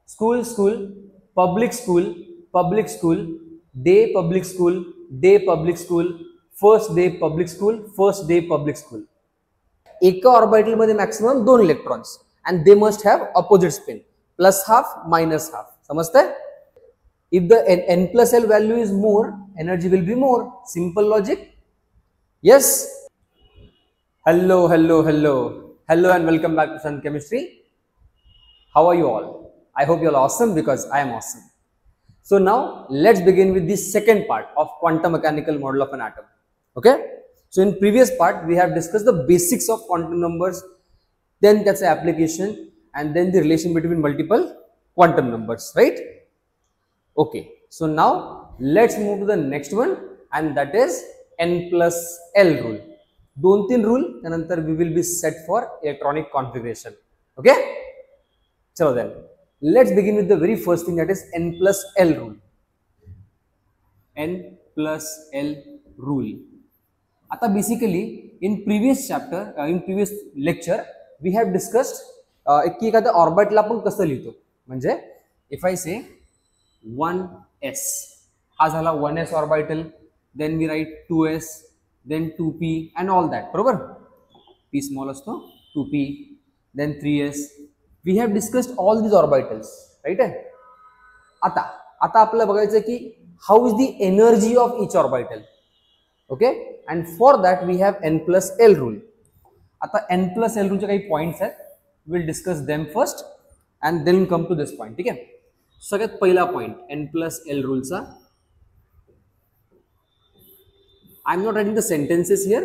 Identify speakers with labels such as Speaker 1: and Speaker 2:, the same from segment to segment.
Speaker 1: school school, public school, public school, day public school, day public school, first day public school, first day public school. एका orbital मध्ये maximum 2 electrons and they must have opposite spin, plus half minus half. समजतंय? if the n plus l value is more, energy will be more. Simple logic. Yes. Hello and welcome back to Sun Chemistry. How are you all? I hope you are awesome because I am awesome. So now let's begin with the second part of quantum mechanical model of an atom. Okay. So in previous part we have discussed the basics of quantum numbers, then that's the application, and then the relation between multiple quantum numbers, right? Okay, so now let's move to the next one, and that is n plus l rule. 2-3 rule, त्यानंतर we will be set for electronic configuration. Okay, so then let's begin with the very first thing, that is n plus l rule. N plus l rule. आता basically in previous chapter, in previous lecture we have discussed की एखादा ऑर्बिटला आपण कसं लिहितो. म्हणजे if I say 1s, हा झाला 1s orbital, then we write 2s, then 2p and all that, बरोबर. p small असतो, 2p, then 3s. we have discussed all these orbitals, right? आता आपल्याला बघायचं की how is the energy of each orbital. okay, and for that we have n plus l rule. आता n plus l rule चे काही points आहेत, we'll discuss them first and then come to this point. ठीक आहे. सगळ्यात पहिला point n plus l रूलचा. I am not writing the sentences here,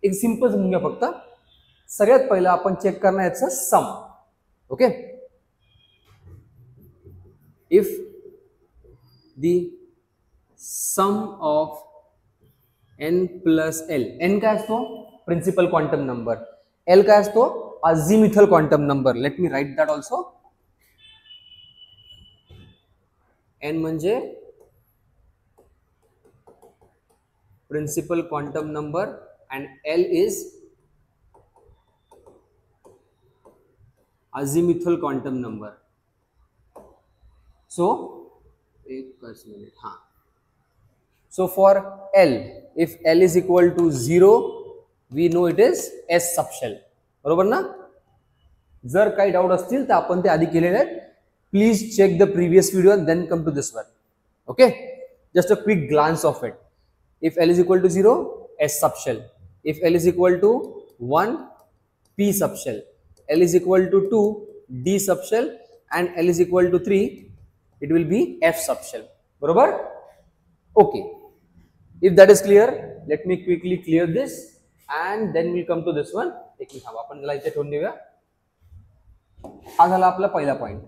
Speaker 1: एक सिंपल समजून घ्या फक्त. सगळ्यात पहिला आपण चेक करणार याचं sum. Okay, if the sum of n plus l, n काय असतो? Principal quantum number. l काय असतो? Azimuthal quantum number. Let me write that also. n म्हणजे principal quantum number and l is azimuthal quantum number. So एक minute, हाँ. So for l, if l is equal to 0, we know it is s subshell. बरोबर ना? जर काही doubt असतील तर आपण ते आधी केलेले आहेत. Please check the previous video and then come to this one. Okay, just a quick glance of it. If l is equal to 0, s subshell. If l is equal to 1, p subshell. L is equal to 2, d subshell, and l is equal to 3, it will be f subshell. बरोबर? Okay. If that is clear, let me quickly clear this and then we'll come to this one. एक minute, आपण त्याला इथे ठेवून देऊया. हा झाला आपला पहिला point.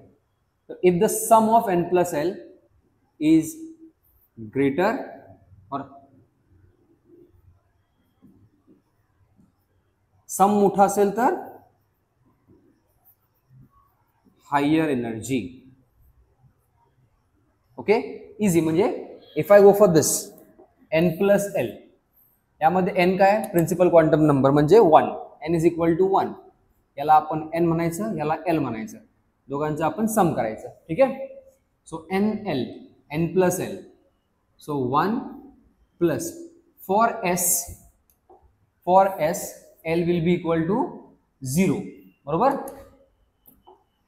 Speaker 1: So if the sum of n plus l is greater or sum मोठा असेल तर higher energy. okay, easy. म्हणजे if I go for this n plus l, यामध्ये n काय? प्रिन्सिपल क्वांटम नंबर म्हणजे 1. n is equal to 1. याला आपण n म्हणायचं, याला l म्हणायचं. दोघांचं आपण सम करायचं. ठीक आहे. So N L, N plus L, so 1 plus for S L will be equal to 0. बरोबर.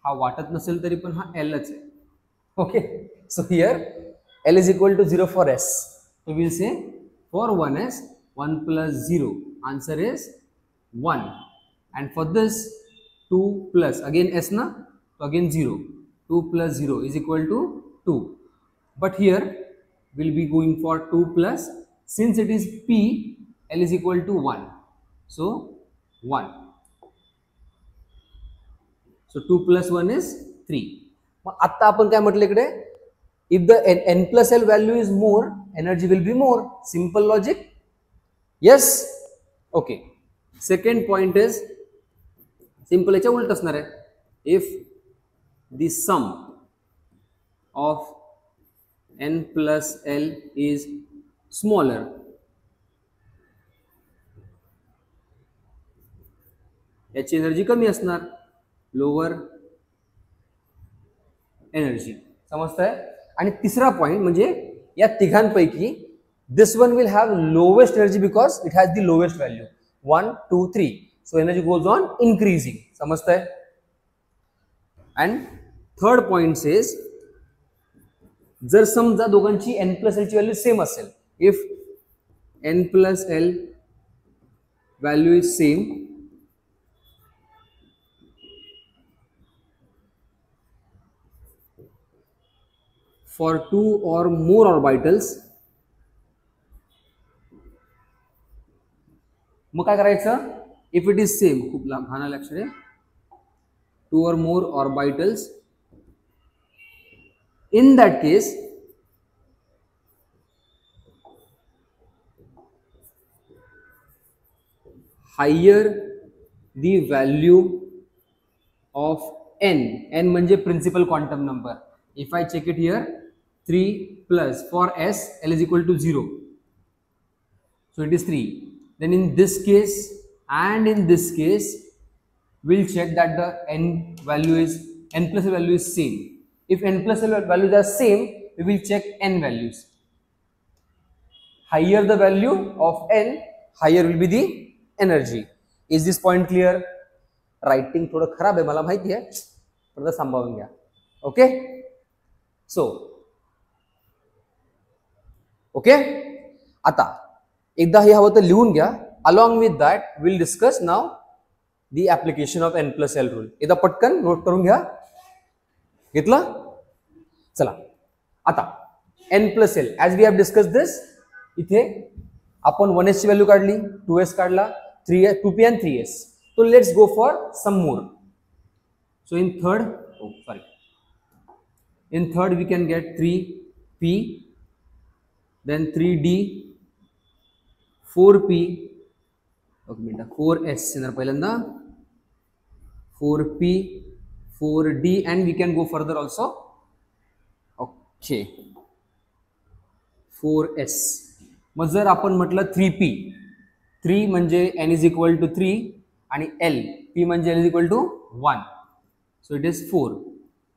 Speaker 1: हा वाटत नसेल तरी पण हा एलच आहे. Okay, so here l is equal to 0 for s. So will say for 1s 1 plus 0, answer is 1. And for this 2 plus again s ना, so again 0. 2 plus 0 is equal to 2. But here we'll be going for 2 plus, since it is p, l is equal to 1. So 1. So 2 plus 1 is 3. मग आता आपण काय म्हटलं इकडे? If the n plus l value is more, energy will be more. Simple logic. Yes. Okay. Second point is simple, याच्या उलट असणार आहे. If the sum of n plus l is smaller, याची एनर्जी कमी असणार. Lower energy. समजतंय? आणि तिसरा पॉइंट म्हणजे या तिघांपैकी this one will have lowest energy because it has the lowest value 1 2 3, so energy goes on increasing. समजतंय? and third point says जर समजा दोघांची n plus l ची व्हॅल्यू सेम असेल, if n plus l value is same, for two or more orbitals, मग काय करायचं? If it is same, खूप लहान अक्षर आहे, 2 or more orbitals, in that case higher the value of n म्हणजे principal quantum number. If I check it here, 3 plus for s, l is equal to 0, so it is 3. Then in this case and in this case, we'll check that the n plus l value is same. If n plus l values are same, we will check n values. Higher the value of n, higher will be the energy. Is this point clear? Writing थोडं खराब आहे मला माहिती आहे, पण सांभाळून घ्या. Okay, so okay. आता एकदा हे हवं तर लिहून घ्या. Along with that will discuss now the application of n plus l rule. एकदा पटकन नोट करून घ्या. घेतलं? चला आता n plus l as we have discussed this. इथे आपण 1s ची व्हॅल्यू काढली, 2s काढला, 2p and 3s. So let's go for some more. So in third we can get 3p, then 3d, 4p, 4s पहिल्यांदा, 4p, 4d, and we can go further also. Okay, 4s. मग जर आपण म्हटलं 3p, 3 म्हणजे n is equal to 3 आणि l, p म्हणजे l is equal to 1, so it is 4.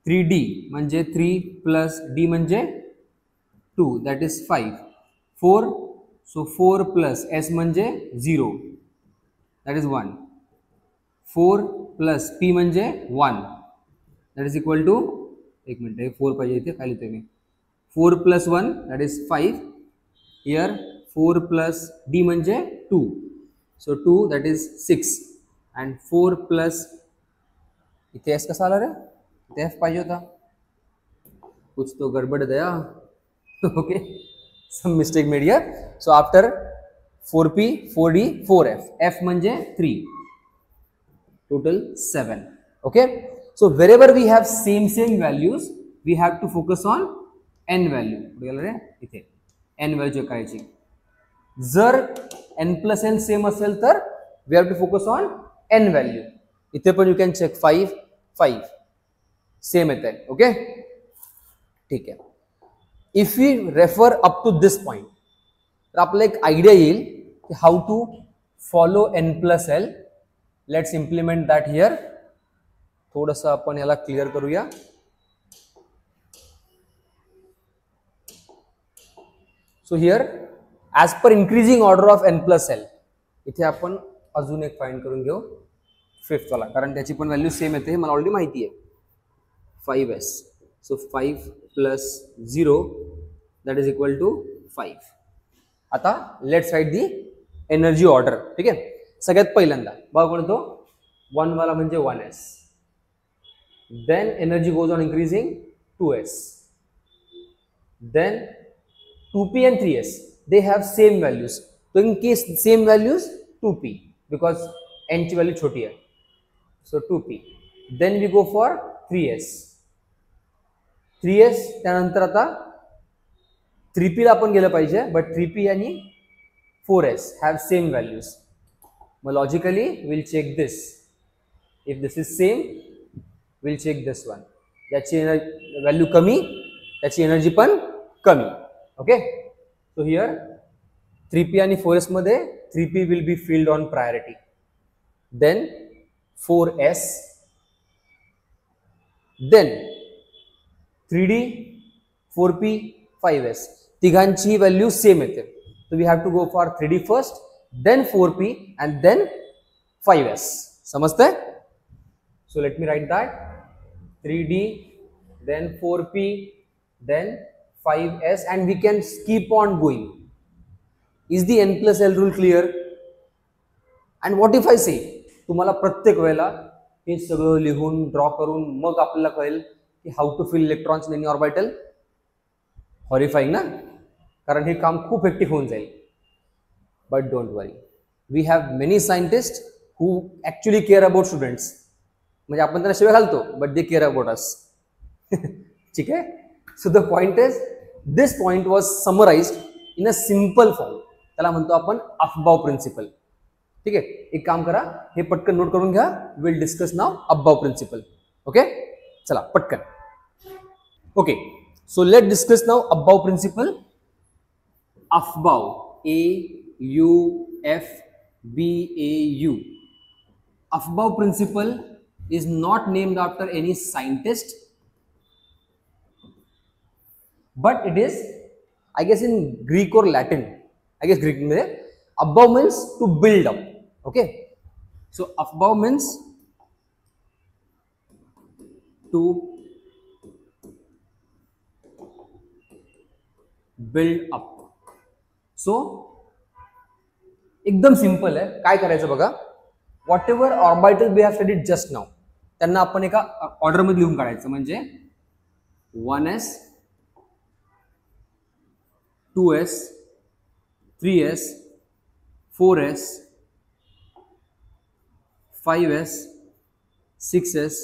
Speaker 1: 3d म्हणजे 3 plus d म्हणजे 2, that is 5. 4, so 4 plus s म्हणजे 0, that is 1. 4 plus p म्हणजे 1, that is equal to, एक मिनिट, 4 पाहिजे इथे, काय लिहितोय मी, 4 plus 1, that is 5. Here 4 plus d म्हणजे 2, so 2, that is 6, and 4 plus इथे s कसा आला रे, इथे f पाहिजे होता, कुछ तो गडबड दया. Okay, some mistake made here. So after 4p, 4d, 4f, f म्हणजे 3, total 7. Okay, so wherever we have same values, we have to focus on n value. गेलं रे इथे n value करायची. जर n plus n सेम असेल तर we have to focus on n value. इथे पण you can check 5, 5 सेम येते. ओके, ठीक आहे. If we refer up to this point, तर आपल्याला एक आयडिया येईल की how to follow n plus l. Let's implement that here. थोडंसं आपण याला क्लिअर करूया. So here as per increasing order of n plus l, इथे आपण अजून एक फाइंड करून घेऊ, 5th वाला, कारण त्याची पण व्हॅल्यू सेम येते, मला ऑलरेडी माहिती आहे. 5s, so 5 plus 0, that is equal to 5. आता let's write the energy order. ठीक आहे, सगळ्यात पहिल्यांदा बघा कोणतो 1 वाला म्हणजे 1s, then energy goes on increasing 2s, then 2p and 3s, they have same values. So in case same values, 2p, because n ची व्हॅल्यू छोटी आहे, so 2p. then we go for 3s. त्यानंतर आता 3p ला आपण गेलं पाहिजे, but 3p आणि 4s have same values. Mug logically we'll check this. If this is same, we'll check this one. याची व्हॅल्यू कमी, त्याची एनर्जी पण कमी. ओके, so here 3p आणि 4s मध्ये 3p will be filled on priority, then 4s, then 3D 4P 5S तिघांची value same येते. So we have to go for 3D first, then 4P and then 5S. समजतंय? So let me write that 3D, then 4P, then 5S, and we can keep on going. Is the n plus l rule clear? And what if I say तुम्हाला प्रत्येक वेळेला हे सगळं लिहून draw करून मग आपल्याला कळेल की how to fill electrons in any orbital? Horrifying ना, कारण हे काम खूप हेक्टिक होऊन जाईल. But don't worry, we have many scientist who actually care about students. म्हणजे आपण त्यांना शिवाय घालतो, but they care about us. ठीक आहे. So the point is, this point was summarized in a simple form. त्याला म्हणतो आपण अफबाव प्रिन्सिपल. ठीक आहे. एक काम करा, हे पटकन नोट करून घ्या. Will discuss now aufbau principle. Okay, चला पटकन. Okay, so let discuss now aufbau principle. Aufbau, AUFBAU. Afbau principle is not named after any scientist, but it is, I guess, in Greek or Latin. I guess Greek mein Afbau means to build up. Okay, so Afbau means to build up. So एकदम simple आहे. काय करायचं बघा, whatever orbital we have studied just now त्यांना आपण एका order मध्ये लिहून काढायचं. म्हणजे 1s 2s 3s 4s 5s 6s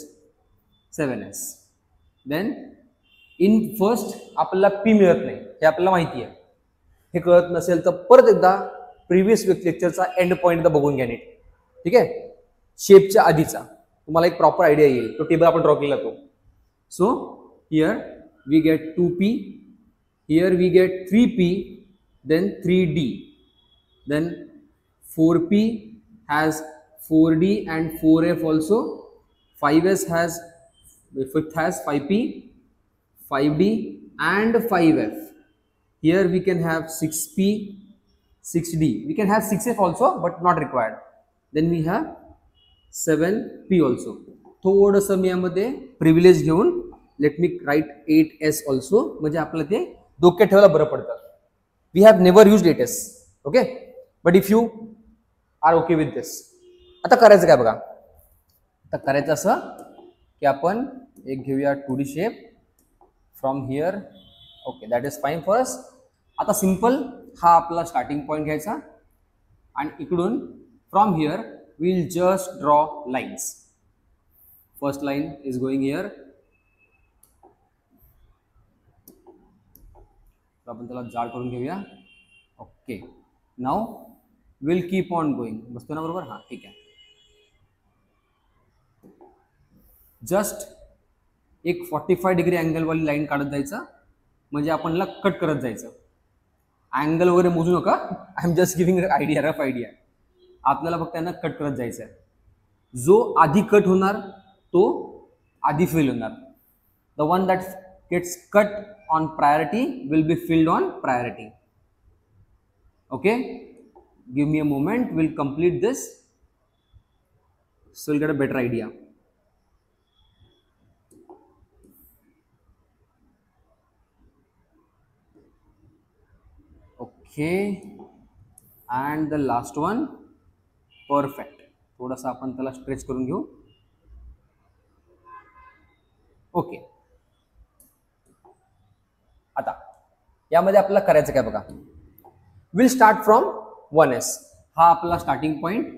Speaker 1: 7s. Then in first आपल्याला पी मिळत नाही, हे आपल्याला माहिती आहे. हे कळत नसेल तर परत एकदा प्रिव्हियस लेक्चरचा एंड पॉइंट बघून घ्या नीट. ठीक आहे. शेपच्या आधीचा तुम्हाला एक प्रॉपर आयडिया येईल. तो टेबल आपण ड्रॉ केला तो. So here we get 2P, here we get 3P, then 3D, then 4P has 4D and 4F also, 5S has, fifth has 5P, 5D and 5F. Here we can have 6P, 6D. We can have 6F also, but not required. Then we have 7P also. थोडंसं मी यामध्ये privilege घेऊन late me right 8S also, म्हणजे आपल्याला ते डोक्यात ठेवायला बरं पडतं. We have never used 8S. Okay, but if you are okay with this. आता करायचं काय बघा, आता करायचं असं की आपण एक घेऊया 2D shape from here. Okay, that is fine for us. आता सिंपल हा आपला स्टार्टिंग पॉइंट घ्यायचा आणि इकडून from here will just draw lines. First line is going here. आपण त्याला जाड करून घेऊया. Okay, now will keep on going. बसतो ना बरोबर? हां, ठीक आहे. जस्ट एक 45 डिग्री अँगल वाली लाईन काढत जायचं, म्हणजे आपणला कट करत जायचं. अँगल वगैरे मोजू नका. I am just giving idea, rough idea. आपल्याला फक्त त्यांना कट करत जायचं आहे. जो आधी कट होणार तो आधी फिल होणार. The one that gets cut on priority will be filled on priority. Okay, give me a moment, will complete this, so will get a better idea. Okay, and the last one, perfect. थोडासा आपण त्याला stretch करून घेऊ. Okay, आता यामध्ये आपल्याला करायचं काय बघा. Will start from 1S. हा आपला starting point.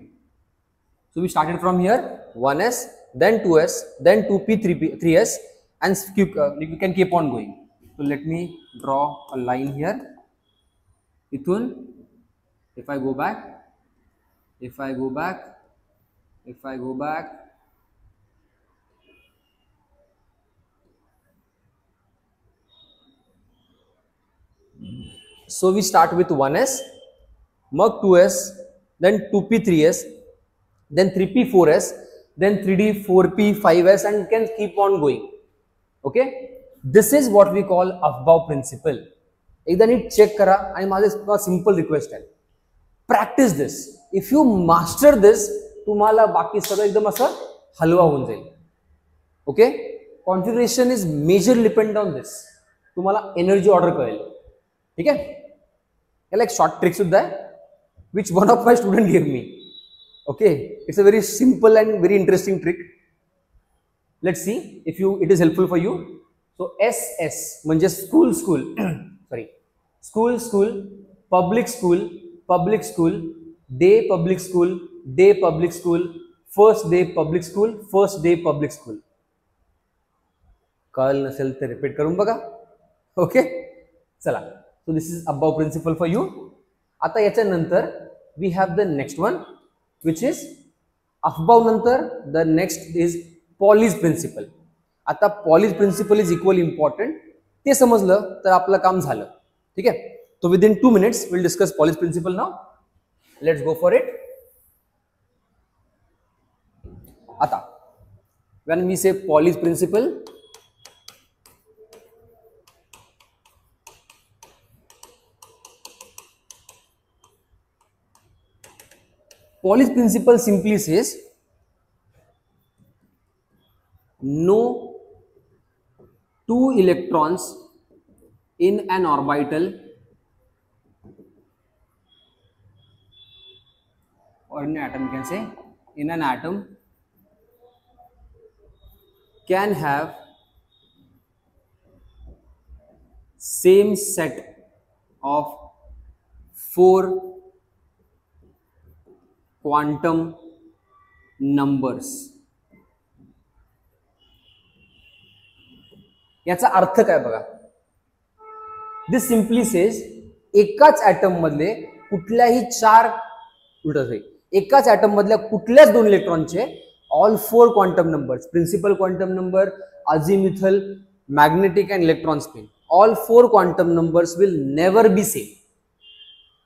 Speaker 1: So we started from here 1S, then 2S, then 2P, 3P, 3S, and we can keep on going. So let me draw a line here. इथून if I go back, so we start with 1S, mug 2S, then 2P, 3S, then 3P, 4S, then 3D, 4P, 5S, and can keep on going. Okay, this is what we call aufbau principle. एकदा नीट check करा आणि माझे simple request आहे, practice this. If you master this, तुम्हाला बाकी सगळं एकदम असं हलवा होऊन जाईल. Okay, configuration is major depend on this. तुम्हाला एनर्जी ऑर्डर कळेल. ठीक आहे, याला एक शॉर्ट ट्रिक सुद्धा आहे, which one of my student give me. Okay, it's a very simple and very interesting trick. Let's see if you it is helpful for you. So SS म्हणजे school sorry, school, public school, day public school, first day public school. कळलं नसेल तर repeat करून बघा. Okay, चला. So this is aufbau principle for you. आता याच्यानंतर we have the next one which is aufbau नंतर the next is Pauli's principle. आता Pauli's principle is equal important. ते समजलं तर आपलं काम झालं. ठीक आहे, तो within 2 minutes will discuss Pauli's principle. Now let's go for it. आता when we say Pauli's principle, Pauli's principle simply says no two electrons in an orbital or in an atom, you can say in an atom, can have same set of 4 quantum numbers. याचा अर्थ काय बघा. This simply says एकाच atom मधले कुठल्याही एकाच atom मधल्या कुठल्याच 2 इलेक्ट्रॉनचे all 4 quantum numbers, principal quantum number, azimuthal, magnetic and electron spin, all 4 quantum numbers will never be same.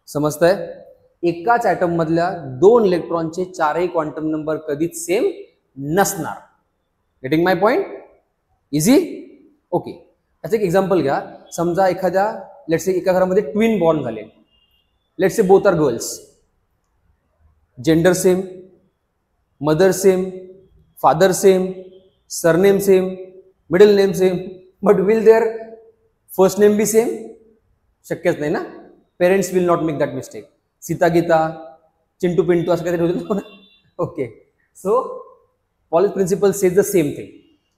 Speaker 1: समजतंय? एकाच ऍटम मधल्या 2 इलेक्ट्रॉनचे 4ही क्वांटम नंबर कधीच सेम नसणार. Getting my point? Easy? Okay, याचं एक एक्झाम्पल घ्या. समजा एखाद्या लेट्स से एका घरामध्ये ट्विन बॉर्न झाले. Let's say both are girls, gender same, mother same, father same, surname same, middle name same, but will their first name be same? शक्यच नाही ना. Parents will not make that mistake. Sita Gita, Chintu Pintu असं काहीतरी होतं ना. Okay, so Pauli's principle says the same thing,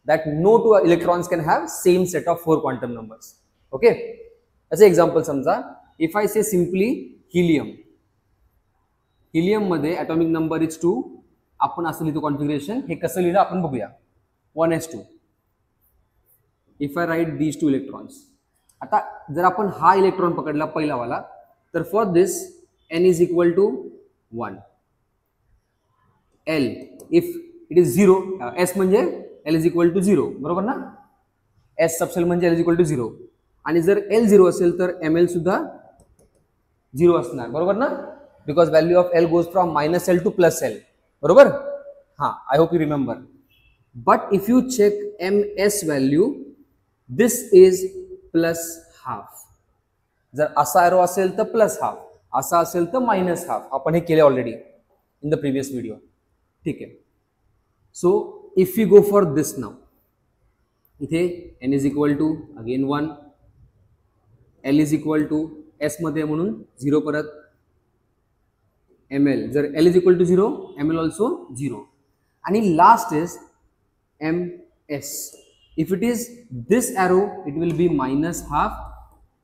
Speaker 1: that no 2 electrons can have same set of 4 quantum numbers. Okay, as an example समजा, if I say simply helium, helium मध्ये atomic number is 2. आपण असं लिहितो configuration. हे कसं लिहिलं आपण बघूया. 1s2. if I write these 2 electrons, आता जर आपण हा इलेक्ट्रॉन पकडला पहिला वाला, तर for this n is equal to 1. L if it is 0, s म्हणजे L is equal to 0, बरोबर ना. s सबसेल म्हणजे L is equal to 0. आणि जर L 0 असेल तर ml सुद्धा 0 असणार, बरोबर ना. Because value of L goes from -L to +L, बरोबर. हां, I hope you remember. But if you check ms value, this is +½ जर असा एरो असेल तर +½ असा असेल तर -½ आपण हे केले already in the previous video. ठीक आहे. So if you go for this now, इथे n is equal to again 1, L is equal to s मध्ये म्हणून 0 परत, ml जर L is equal to 0, ml also 0, आणि last is ms. If it is this arrow it will be -½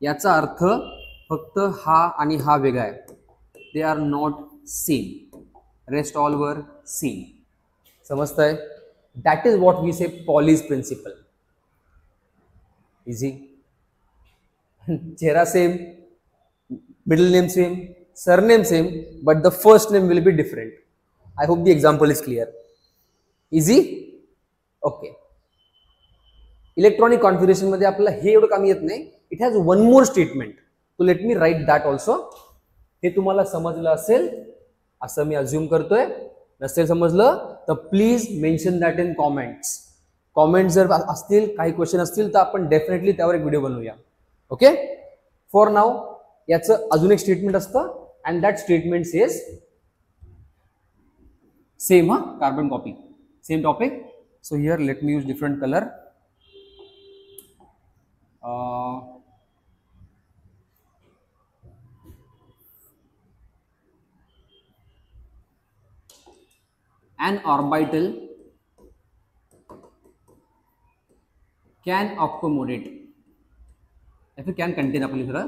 Speaker 1: याचा अर्थ फक्त हा आणि हा वेगळा आहे. They are not same, rest all वर सेम. समजतंय? That is what we say Pauli's principle. Easy. चेहरा same, middle name same, surname same, but the first name will be different. I hope the example is clear. Easy? Okay. Electronic configuration मध्ये आपल्याला हे एवढं काम येत नाही. It has one more statement, so let me write that also. हे तुम्हाला समजलं असेल असं मी अज्युम करतोय. नसेल समजलं तर please mention that in comments. Comment जर असतील, काही क्वेश्चन असतील तर आपण डेफिनेटली त्यावर एक व्हिडिओ बनवूया. ओके, फॉर नाव याचं अजून एक स्टेटमेंट असतं and that statement says same, carbon copy, same topic. So here let me use different colour. An orbital can accommodate, या फिर can contain आपण लिखा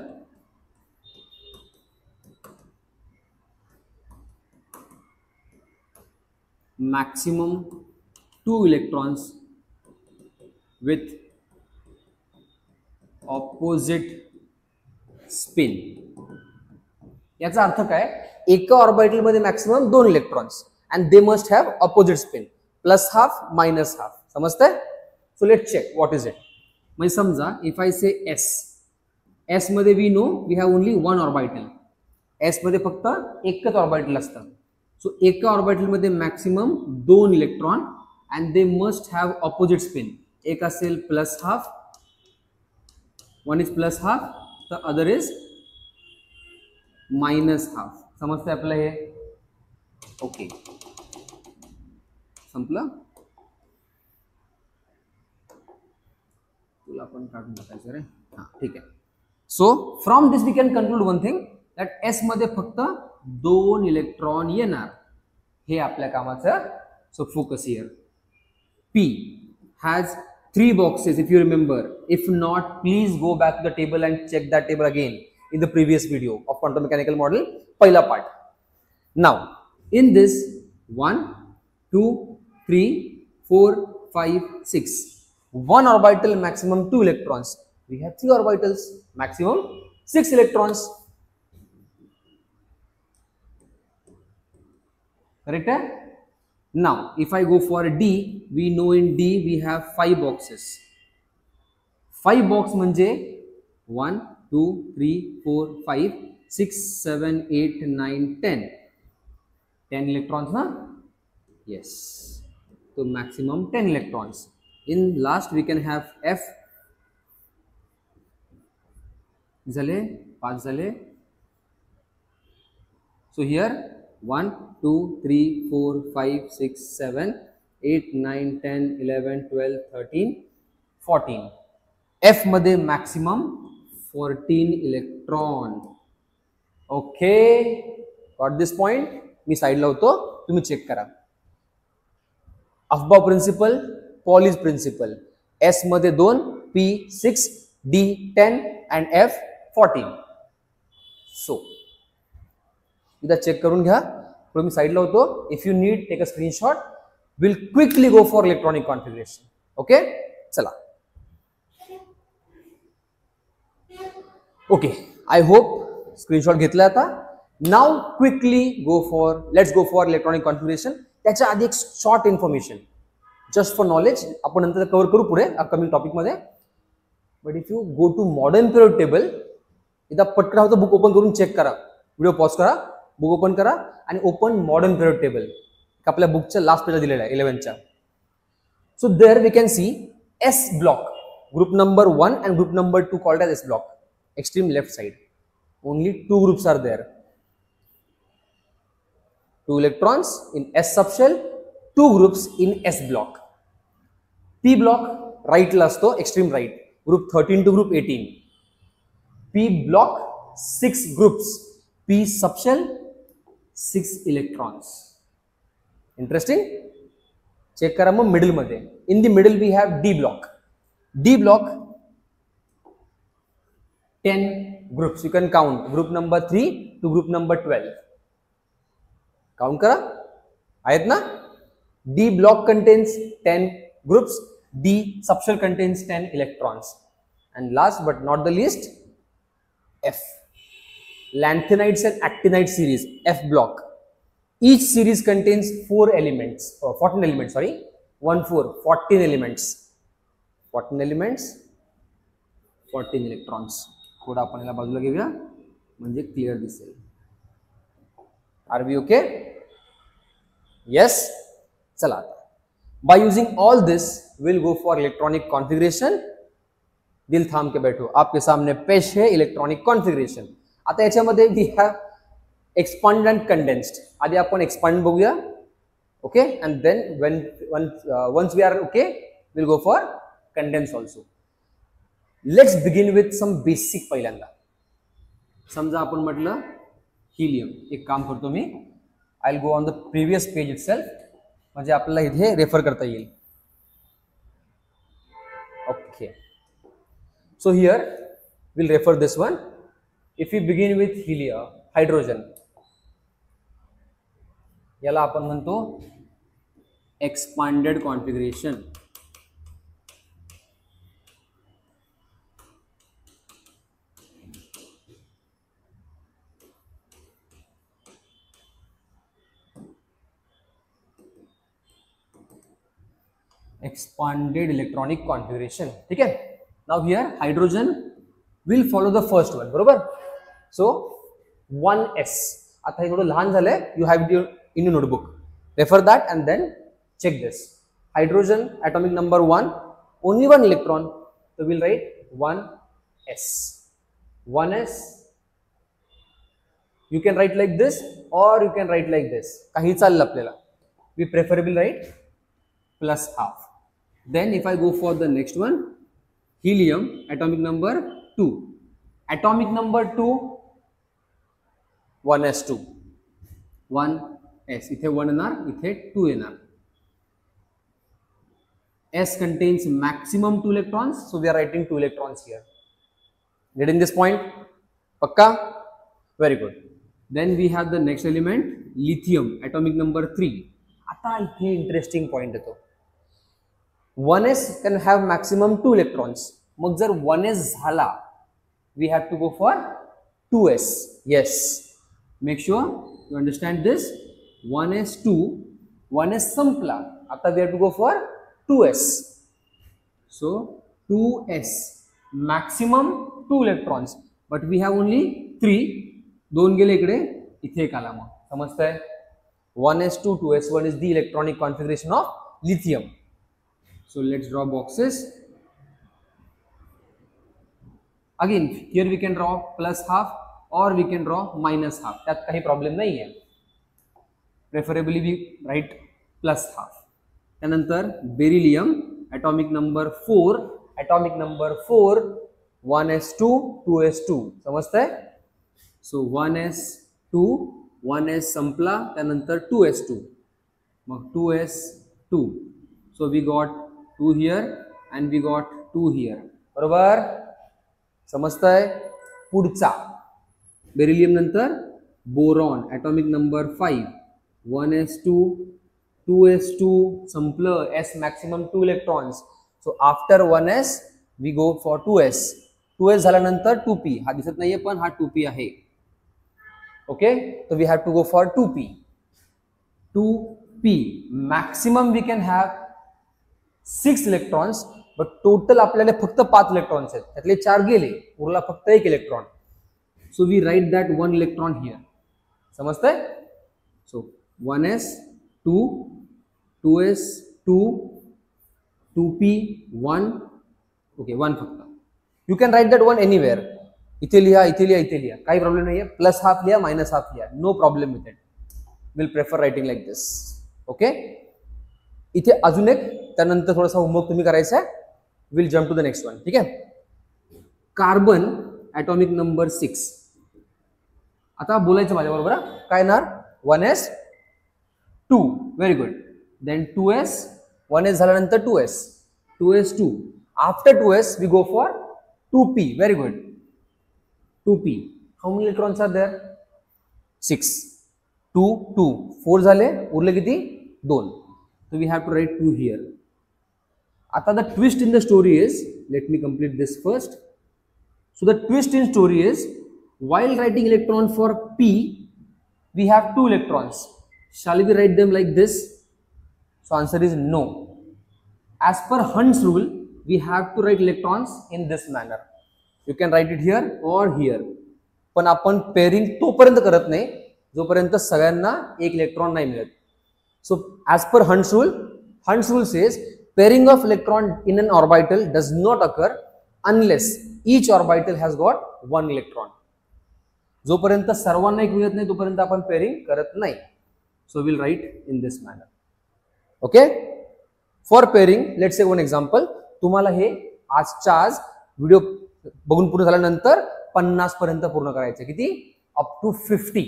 Speaker 1: maximum 2 electrons with opposite spin. याचा अर्थ काय, एका ऑर्बिटल मध्ये maximum 2 electrons and they must have opposite spin, plus half minus half. समजतंय? So let's check what is it. म्हणजे समजा if I say S मध्ये we know we have only one orbital. S मध्ये फक्त एकच orbital असतं. सो एका orbital मध्ये maximum 2 electron and they must have opposite spin. एक असेल plus half, one is plus half, the other is minus half. समजतंय आपलं हे? ओके, संपलं. तुला पण काढून टाकायचं रे. हा, ठीक आहे. So from this we can conclude one thing that s मध्ये फक्त 2 इलेक्ट्रॉन येणार, हे आपल्या कामाचं. So focus here. P has 3 boxes if you remember. If not, please go back to the table and check that table again in the previous video of quantum mechanical model, पहिला part. Now in this 1 2 3 4 5 6, one orbital maximum 2 electrons. We have 3 orbitals maximum 6 electrons. Correct? Now if I go for D, we know in D we have 5 boxes. 5 box म्हणजे 1 2 3 4 5 6 7 8 9 10 electrons na? Yes, so maximum 10 electrons. In last we can have F झाले 5 झाले. So here 1 2 3 4 5 6 7 8 9 10 11 12 13 14. F मध्ये maximum 14 electron. Okay, got this point? मी साइडला होतो, तुम्ही check करा. Aufbau principle, Pauli's principle. S मध्ये 2, p 6, d 10 and f 14. सो एकदा चेक करून घ्या. मी साइडला होतो. If you need take a screenshot. Will quickly go for electronic configuration. Okay, चला. ओके, आय होप स्क्रीनशॉट घेतला आता. Now quickly let's go for electronic configuration. त्याच्या आधी एक short information just for knowledge, आपण नंतर कव्हर करू पुढे अपकमिंग टॉपिक मध्ये. But if you go to modern period table, एकदा पटकन होतं बुक ओपन करून चेक करा. व्हिडिओ पॉज करा, बुक ओपन करा आणि ओपन मॉडर्न पिरियड टेबल. आपल्या बुकच्या लास्ट पेजला दिलेला आहे 11च्या. So there we can see S block, group number 1 and group number 2 called as S block. Extreme left side. Only 2 groups are there. 2 electrons in S subshell, 2 groups in S block. P block right ला असतो, extreme right, group 13 to group 18. P block 6 groups, P subshell 6 electrons. Interesting? Check करा मग middle मध्ये. In the middle we have D block. D block 10 groups. You can count group number 3 to group number 12. Count करा, आहेत ना. D block contains 10 groups. D subshell contains 10 electrons. And last but not the least, F. Lanthanides and actinides series, F block. Each series contains 14 elements, 14 elements. 14 elements, 14 electrons. थोडा आपण याला बाजूला घेऊया म्हणजे clear दिसेल. Are we okay? येस. चला By using all this, we'll go for electronic configuration. दिल थांब के बैठो, आपके सामने पेश है इलेक्ट्रॉनिक कॉन्फिगरेशन. आता याच्यामध्ये we have expand and condensed. आधी आपण एक्सपांड बघूया. Okay, and then once we are okay, we'll go for condense also. Let's begin with some basic. पहिल्यांदा समजा आपण म्हटलं हिलियम. एक काम करतो मी, I will go on the previous page itself, म्हणजे आपल्याला इथे रेफर करता येईल. Okay, so here we'll refer this one. If we begin with helium, hydrogen, याला आपण म्हणतो expanded configuration. Expanded electronic configuration. ठीक है. Now here hydrogen will follow the first one. बरोबर. So 1s. आता हे थोडं लहान झालंय. You have it in your notebook. Refer that and then check this. Hydrogen atomic number 1, only one electron. So we'll write 1s. 1s. You can write like this or you can write like this. काही चालेल आपल्याला. We preferably write plus half. Then if I go for the next one, helium atomic number 2. Atomic number 2, 1s2. 1s. इथे 1 येणार, इथे 2 येणार. S contains maximum 2 electrons, so we are writing 2 electrons here. Getting this point? Pakka? Very good. Then we have the next element, lithium atomic number 3. आता इथे interesting point येतो. 1s can have maximum 2 electrons. मग जर 1s झाला, we have to go for 2s. Yes, make sure you understand this. 1s2, 1s संपला, आता we have to go for 2s. So 2s, maximum 2 electrons, but we have only 3. 2 गेले इकडे, इथे एक आला. मग समजतंय? 1s2, 2s1 is the electronic configuration of lithium. So let's draw boxes. Again, here we can draw plus half or we can draw minus half. त्यात काही problem नाही आहे. Preferably we write plus half. त्यानंतर beryllium atomic number 4, atomic number 4, 1s2, 2s2. समजतंय? So 1s2, 1s संपला, त्यानंतर 2s2, mug 2s2. So we got 2 here and we got 2 here. बरोबर? समजतंय? पुढचा बेरिलियम नंतर boron atomic number 5, 1s2, 2s2 संपलं, s maximum 2 electrons. So after 1s we go for 2s. 2s झाल्यानंतर 2p. हा दिसत नाहीये पण हा 2p आहे. Okay, so we have to go for 2p. 2p maximum we can have 6 electrons, but total आपल्याला फक्त 5 electrons आहेत. त्यातले 4 गेले, उरला फक्त 1 electron. So we write that 1 electron here. समजतंय? So 1s, 2, 2s, 2, 2p, 1. Okay, 1 फक्त. You can write that 1 anywhere. इथे लिहा, इथे लिहा, इथे लिहा. काही प्रॉब्लेम नाहीये. प्लस हाफ लिहा, मायनस हाफ लिहा. No problem with it. We'll prefer writing like this. Okay? इथे अजून एक, त्यानंतर थोडासा होमवर्क तुम्ही करायचा आहे. Will jump to the next one. ठीक आहे. Carbon atomic number 6. आता बोलायचं माझ्या बरोबर. काय येणार? 1s2. Very good. Then 2s, 1s झाल्यानंतर 2s, 2s2. After 2s we go for 2p. Very good. 2p. How many electrons are there? 6. 2, 2, 4 झाले, उरले किती? 2. So we have to write 2 here. आता the twist in the story is, let me complete this first. So the twist in story is, while writing electron for p, we have 2 electrons. Shall we write them like this? So answer is no. As per Hund's rule, we have to write electrons in this manner. You can write it here or here. पण आपण pairing तोपर्यंत करत नाही जोपर्यंत सगळ्यांना एक electron नाही मिळत. So as per Hund's rule, Hund's rule says pairing of electron in an orbital does not occur unless each orbital has got one electron. जोपर्यंत सर्वांना एक मिळत नाही तोपर्यंत आपण पेअरिंग करत नाही. So will write in this manner. Okay. For pairing let's say one example. तुम्हाला हे आजच्या आज व्हिडिओ बघून पूर्ण झाल्यानंतर 50 पर्यंत पूर्ण करायचं. किती? Up to 50.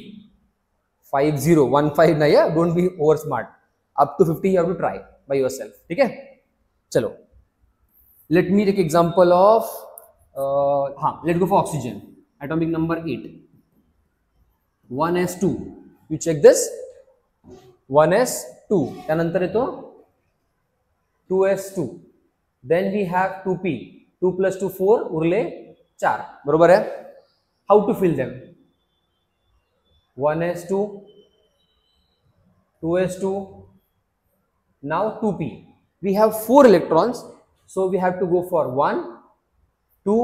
Speaker 1: 5015 नाही. Don't be over smart. Up to 50 you have to try by yourself. ठीक है. चलो let me take example of let go for oxygen. Atomic number 8 1s2. You check this. 1s2 त्यानंतर येतो 2s2. Then we have 2p. 2 + 2 4 उरले 4. बरोबर है. How to fill them? 1s2 2s2 now 2p. We have 4 electrons, so we have to go for 1 2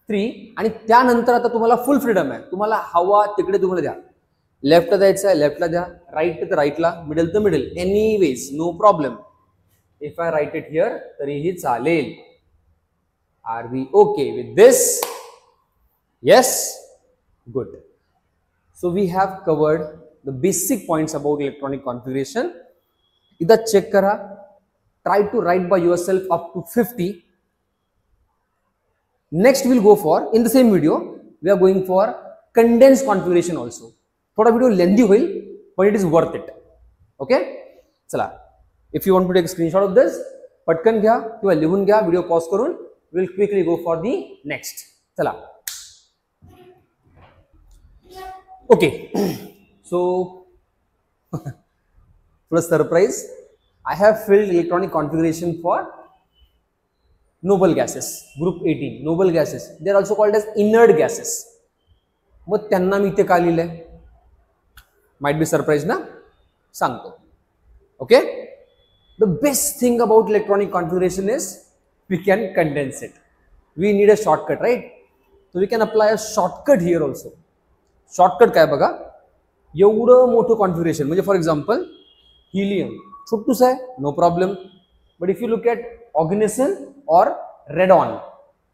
Speaker 1: 3 आणि त्यानंतर आता तुम्हाला full freedom आहे. तुम्हाला हवा तिकडे तुम्हाला द्या. लेफ्टला द्यायचं आहे लेफ्टला द्या, राईट तर राईटला, मिडल तर middle, anyways no problem. If I write it here तरीही चालेल. Are we okay with this? Yes. Good. So we have covered the basic points about electronic configuration. Either check kara, try to write by yourself up to 50. Next we'll go for, in the same video, we are going for condensed configuration also. Thoda video lengthy hoil, but it is worth it. Okay? Chala. If you want to take a screenshot of this, patkan gya, kiwa lihun gya, video pause karun, we'll quickly go for the next. Chala. Okay, so for a surprise, I have filled electronic configuration for noble gases, group 18. Noble gases, they are also called as inert gases. मग त्यांना मी इथे का लिहिलंय? Might be surprised ना? सांगतो. Okay, the best thing about electronic configuration is we can condense it. We need a shortcut, right? So we can apply a shortcut here also. Shortcut काय बघा. एवढं मोठं कॉन्फिगरेशन म्हणजे फॉर एक्झाम्पल हिलियम छोटूस आहे, no problem. But if you look at oganesson or radon,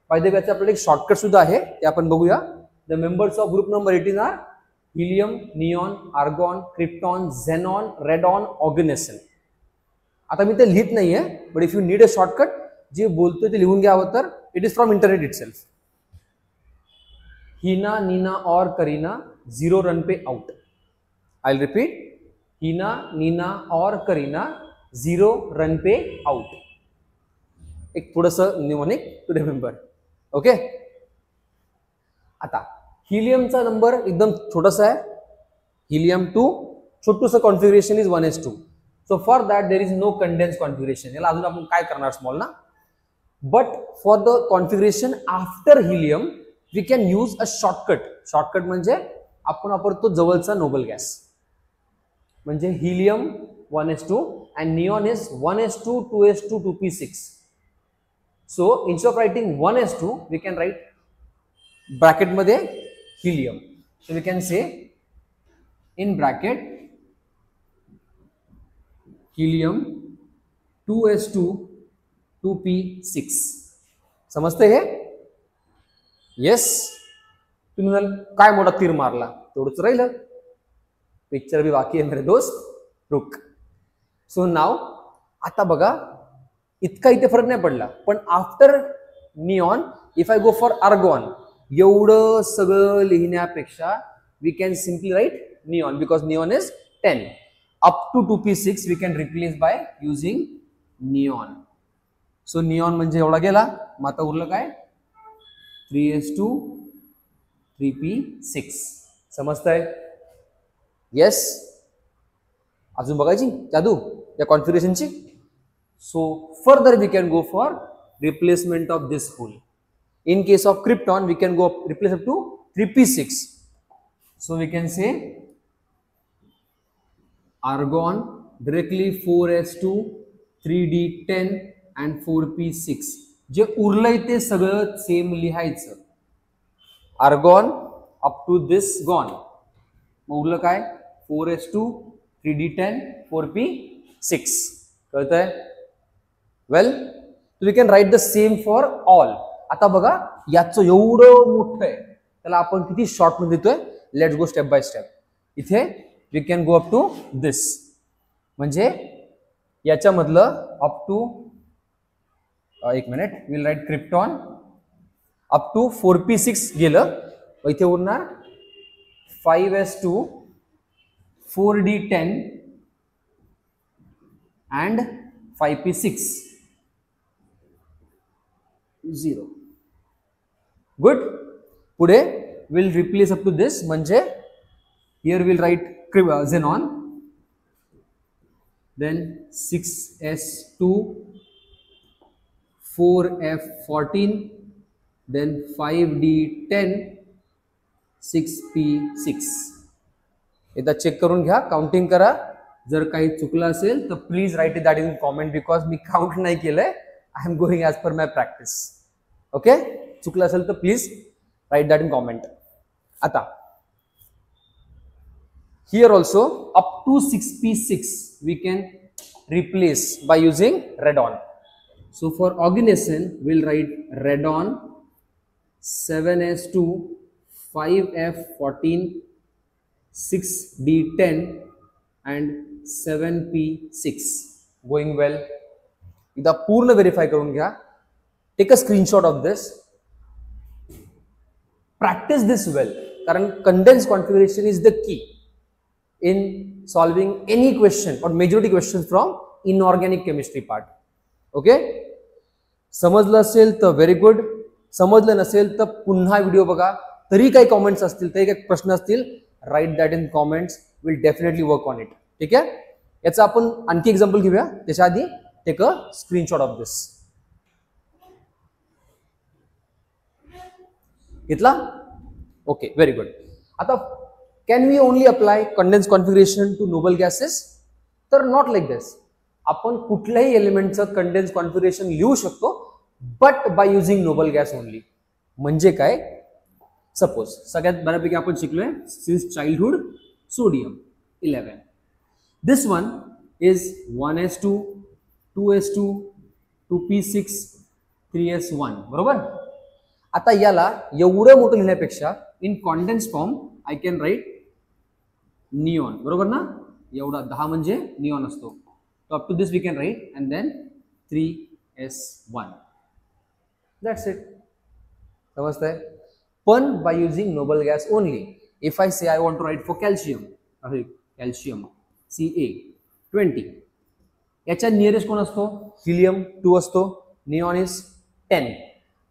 Speaker 1: by the way आपल्याला एक shortcut सुद्धा आहे ते आपण बघूया. The members of group number 18 are helium, neon, argon, krypton, xenon, radon, oganesson. आता मी ते लिहित नाहीये, but if you need a shortcut जे बोलतोय ते लिहून घ्यावं तर it is from internet itself. Heena, Neena और करीना 0 रन पे out. I will repeat. Heena, Neena और करीना 0 रन पे आउट. एक थोडंसं न्यूमॉनिक टू रिमेंबर. ओके. आता हिलियमचा नंबर एकदम छोटासा आहे. हिलियम 2 छोटूसं configuration is 1s2. So for that there is no condense configuration. याला अजून आपण काय करणार स्मॉल ना. But for the configuration after helium we can use a shortcut. Shortcut म्हणजे आपण वापरतो जवळचा नोबल गॅस. म्हणजे helium 1s2 and neon is 1s2 2s2 2p6. so instead of writing 1s2 we can write bracket मध्ये helium. so we can say in bracket helium 2s2 2p6. समजते हे? Yes. तुम्ही काय मोठा तीर मारला तेवढंच राहिलं. पिक्चर भी बाकी आहे मेरे दोस्त. रुक. सो नाव आता बघा इतका इथे फरक नाही पडला, पण after neon if I go for argon एवढं सगळं लिहिण्यापेक्षा we can simply write neon because neon is 10. Up to 2p6 we can replace by using neon. So neon म्हणजे एवढा गेला. मग आता उरलं काय? 3s2 3p6. समजतंय? येस. अजून बघायची जादू या कॉन्फिगरेशनची. So further we can go for replacement of this full. In case of krypton we can go replace up to 3p6. So we can say argon directly 4s2 3d10 and 4p6. जे उरलंय ते सगळं same लिहायचं. Argon up to this gone. मग उरलं काय? 4s2 3d10 4p6. कळतंय? Well, we can write the same for all. आता बघा याचं एवढं मोठं आहे, त्याला आपण किती शॉर्ट मध्ये देतोय. Let's go step by step. इथे we can go up to this, म्हणजे याच्यामधलं अप टू एक minute, will write krypton up to 4p6 गेलं. इथे उरणार 5s2 4d10 and 5p6 0. Good. पुढे will replace up to this, म्हणजे here will write xenon, then 6s2 4f14, then 5d10 6p6. एकदा check करून घ्या, काउंटिंग करा. जर काही चुकलं असेल तर please write it that in comment, because मी काउंट नाही केलंय. I am going as per my practice. Okay, चुकलं असेल तर please write that in comment. आता here also up to 6p6 we can replace by using radon. So for oganesson we'll write radon 7s2 5f14 6d10 and 7p6. Going well. एकदा पूर्ण verify करून घ्या. Take a screenshot of this. Practice this well, कारण condense configuration is the key in solving any question or majority questions from inorganic chemistry part. Okay, समजलं असेल तर very good. समजलं नसेल तर पुन्हा व्हिडिओ बघा. तरी काही कॉमेंट्स असतील, तरी काही प्रश्न असतील, write that in comments. Will definitely work on it. ठीक आहे, याचा आपण आणखी एक्झाम्पल घेऊया. त्याच्या आधी take a screenshot of this. घेतला? Okay, very good. आता can we only apply condensed configuration to noble gases? तर not like this. आपण कुठल्याही एलिमेंटचं कंडेन्स कॉन्फिगरेशन लिहू शकतो, but by using noble gas only. म्हणजे काय? सपोज सगळ्यात बऱ्यापैकी आपण शिकलोय since childhood sodium 11. This one is 1s2 2s2 2p6 3s1. बरोबर. आता याला एवढं मोठं लिहिण्यापेक्षा in condense form I can write neon. बरोबर ना, एवढा 10 म्हणजे निऑन असतो. तो up to this we can write and then 3s1. That's it. समजतंय? पण by using noble gas only. If I से आय want to write for calcium, calcium Ca20, याच्या नियरेस्ट कोण असतो? हिलियम 2 असतो. Neon is 10.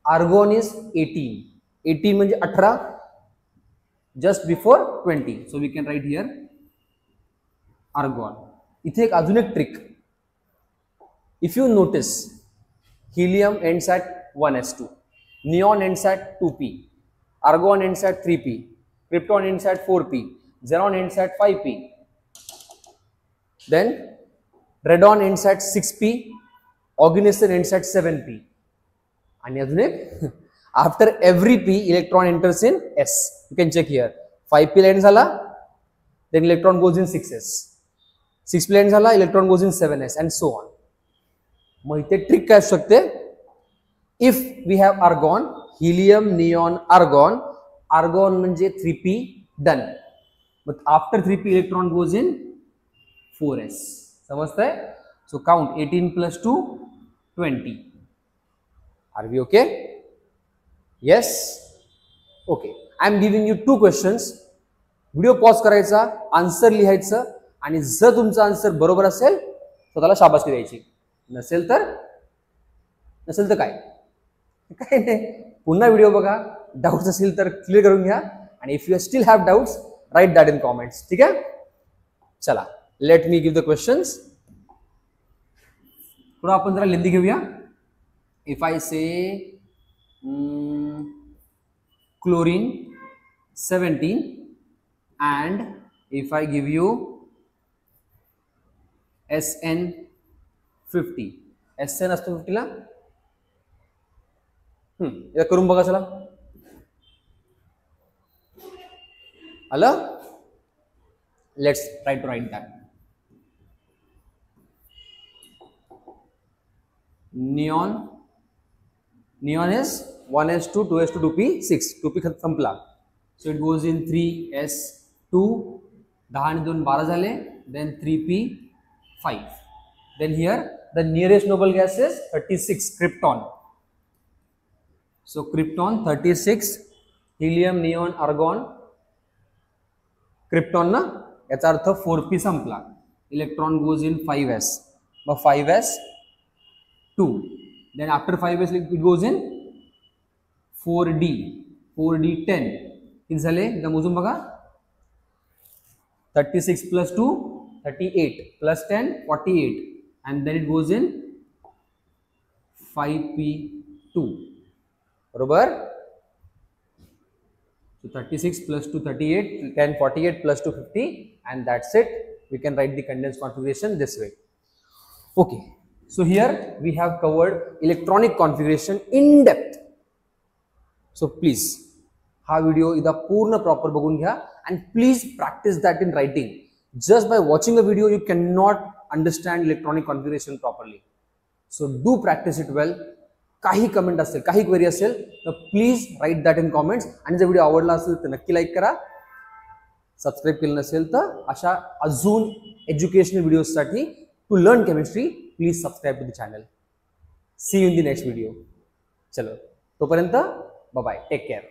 Speaker 1: Argon is 18. 18 म्हणजे 18, just before 20. So we can write here argon. इथे एक अजून एक trick. If you notice, helium ends at 1s2, neon ends at 2p, argon ends at 3p, krypton ends at 4p, xenon ends at 5p, then radon ends at 6p, oganesson ends at 7p. आणि अजून एक, after every p electron enters in s. You can check here. 5p land झाला, then electron goes in 6s. 6p land झाला, electron goes in 7s and so on. मग इथे trick काय असू शकते? If we have argon, helium, neon, argon. Argon म्हणजे 3p done. मग after 3p electron goes in 4s. समजतंय? So count 18 + 2 20. Are we okay? Yes. Okay. I am giving you 2 questions. Video pause करायचा, answer लिहायचं, आणि जर तुमचा answer बरोबर असेल स्वतःला शाबासकी द्यायची. नसेल तर काय काय नाही. पुन्हा व्हिडिओ बघा. डाऊट्स असतील तर क्लिअर करून घ्या. आणि if you still have doubts, write that in comments. ठीक आहे? चला, let me give the questions. थोडं आपण जरा लेंदी घेऊया. इफ आय से chlorine 17 and if I give you SN50. SN असतो 50 ला. याला करून बघा. चला, आलं? Let's try to write that. Neon, neon is 1s2 2s2 2p6, 2p संपला. So it goes in 3s2, 10 आणि 2 12 झाले, then 3p5. Then here the nearest noble gas is 36 krypton. So krypton 36, helium, neon, argon, krypton ना, याचा अर्थ 4p संपला. Electron goes in 5s, मग 5s2, then after 5s it goes in 4d, 4d10. किती झाले एकदा मोजून बघा. 36 plus 2 38 plus 10 48, and then it goes in 5p2. बरोबर. So 36 plus 2 38, 10 48 plus 2 50, and that's it. We can write the condensed configuration this way. Okay, so here we have covered electronic configuration in depth. So please हा video इदा पूर्ण proper बघून घ्या, and please practice that in writing. Just by watching a video you cannot understand electronic configuration properly. So do practice it well. काही comment असेल, काही query असेल तर please write that in comments. आणि जर व्हिडिओ आवडला असेल तर नक्की लाईक करा. सबस्क्राईब केलं नसेल तर अशा अजून एज्युकेशनल व्हिडिओसाठी to learn chemistry please subscribe to the channel. See you in the next video. चलो तोपर्यंत बाय बाय, टेक केअर.